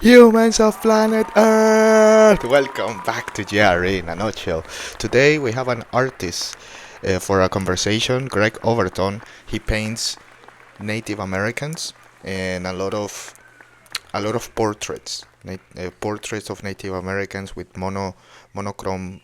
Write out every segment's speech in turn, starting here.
Humans of planet Earth! Welcome back to JRE in a nutshell. Today we have an artist for a conversation, Greg Overton. He paints Native Americans and a lot of portraits, portraits of Native Americans with monochrome,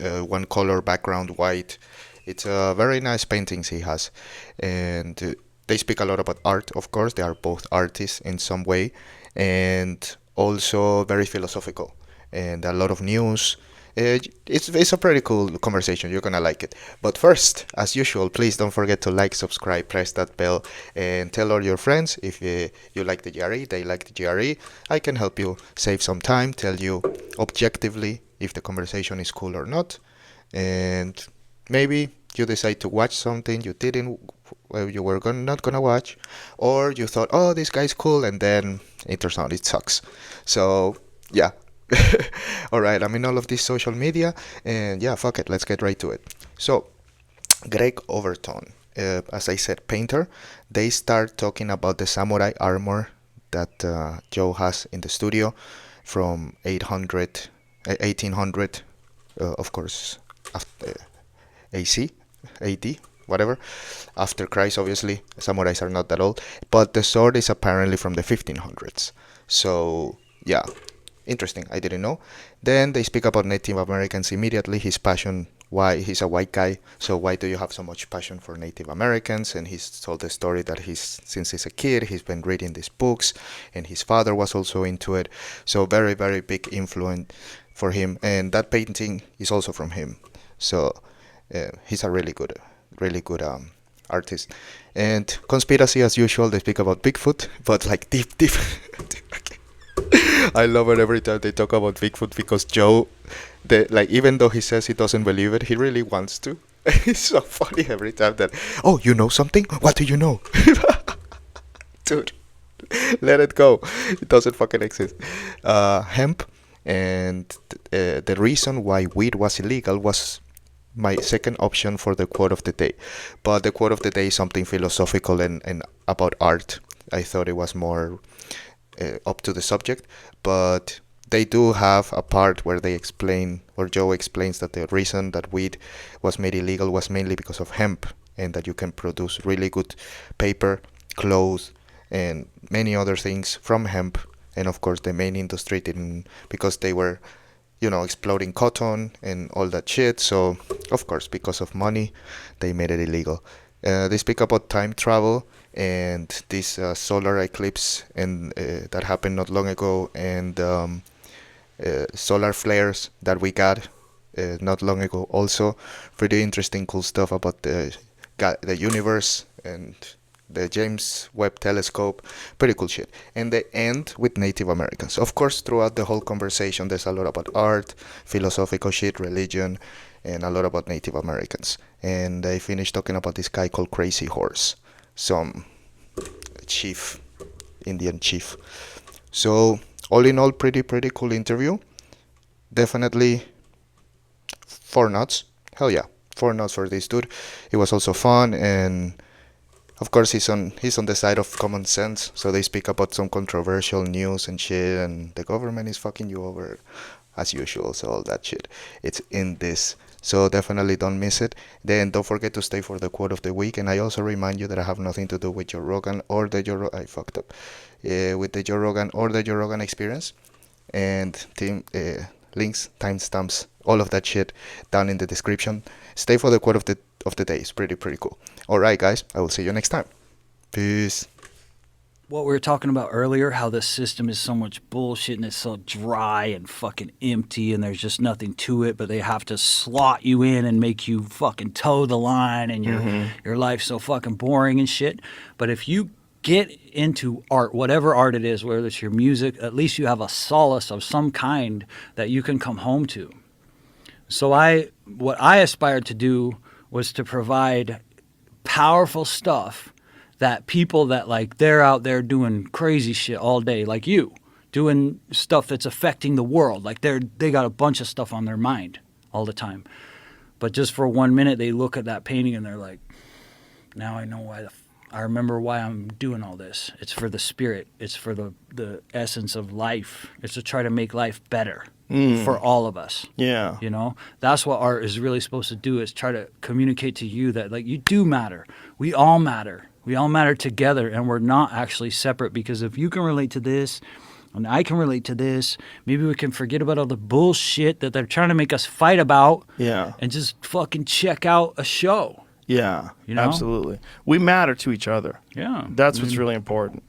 one color background, white. It's very nice paintings he has, and they speak a lot about art. Of course, they are both artists in some way, and also very philosophical, and a lot of news. It's a pretty cool conversation. You're gonna like it. But first, as usual, please don't forget to like, subscribe, press that bell, and tell all your friends if you like the GRE, they like the GRE. I can help you save some time, tell you objectively if the conversation is cool or not, and maybe you decide to watch something you didn't, well, you were not gonna watch, or you thought, oh, this guy's cool, and then it turns out it sucks. So yeah. All right, I'm in all of this social media, and yeah, fuck it, let's get right to it. So, Greg Overton, as I said, painter. They start talking about the samurai armor that Joe has in the studio from 1800, of course, after, AC, AD, whatever. After Christ, obviously, samurais are not that old, but the sword is apparently from the 1500s. So, yeah, interesting. I didn't know. Then they speak about Native Americans immediately. His passion, why he's a white guy, so why do you have so much passion for Native Americans? And he's told the story that since he's a kid, he's been reading these books, and his father was also into it. So very, very big influence for him. And that painting is also from him. So he's a really good artist. And conspiracy as usual. They speak about Bigfoot, but like deep. I love it every time they talk about Bigfoot because Joe, like even though he says he doesn't believe it, he really wants to. It's so funny every time that, oh, you know something? What do you know? Dude, let it go. It doesn't fucking exist. Hemp, and the reason why weed was illegal was my second option for the quote of the day. But the quote of the day is something philosophical and about art. I thought it was more up to the subject, but they do have a part where they explain, or Joe explains, that the reason that weed was made illegal was mainly because of hemp, and that you can produce really good paper, clothes, and many other things from hemp. And of course, the main industry didn't, because they were, exploding cotton and all that shit. So, of course, because of money, they made it illegal. They speak about time travel and this solar eclipse and that happened not long ago, and solar flares that we got not long ago. Also, pretty interesting, cool stuff about the universe and the James Webb telescope. Pretty cool shit. And they end with Native Americans. Of course, throughout the whole conversation, there's a lot about art, philosophical shit, religion, and a lot about Native Americans. And they finished talking about this guy called Crazy Horse, some chief, Indian chief. So all in all, pretty cool interview. Definitely 4 nuts. Hell yeah, 4 nuts for this dude. It was also fun, and of course he's on the side of common sense. So they speak about some controversial news and shit, and the government is fucking you over as usual. So all that shit, it's in this. So definitely don't miss it. Then don't forget to stay for the quote of the week. And I also remind you that I have nothing to do with Joe Rogan or the Joe I fucked up with the Joe Rogan or the Joe Rogan experience. And links, timestamps, all of that shit down in the description. Stay for the quote of the day. It's pretty cool. All right, guys. I will see you next time. Peace. What we were talking about earlier, how this system is so much bullshit and it's so dry and fucking empty and there's just nothing to it, but they have to slot you in and make you fucking toe the line, and your life's so fucking boring and shit. But if you get into art, whatever art it is, whether it's your music, at least you have a solace of some kind that you can come home to. So what I aspired to do was to provide powerful stuff that people that, like, they're out there doing crazy shit all day, like you, doing stuff that's affecting the world. Like they got a bunch of stuff on their mind all the time. But just for 1 minute, they look at that painting and they're like, now I know why I remember why I'm doing all this. It's for the spirit. It's for the essence of life. It's to try to make life better for all of us. Yeah. You know, that's what art is really supposed to do, is try to communicate to you that, like, you do matter. We all matter. We all matter together, and we're not actually separate, because if you can relate to this and I can relate to this, maybe we can forget about all the bullshit that they're trying to make us fight about. Yeah. And just fucking check out a show. Yeah, You know? absolutely. We matter to each other. Yeah. That's what's really important.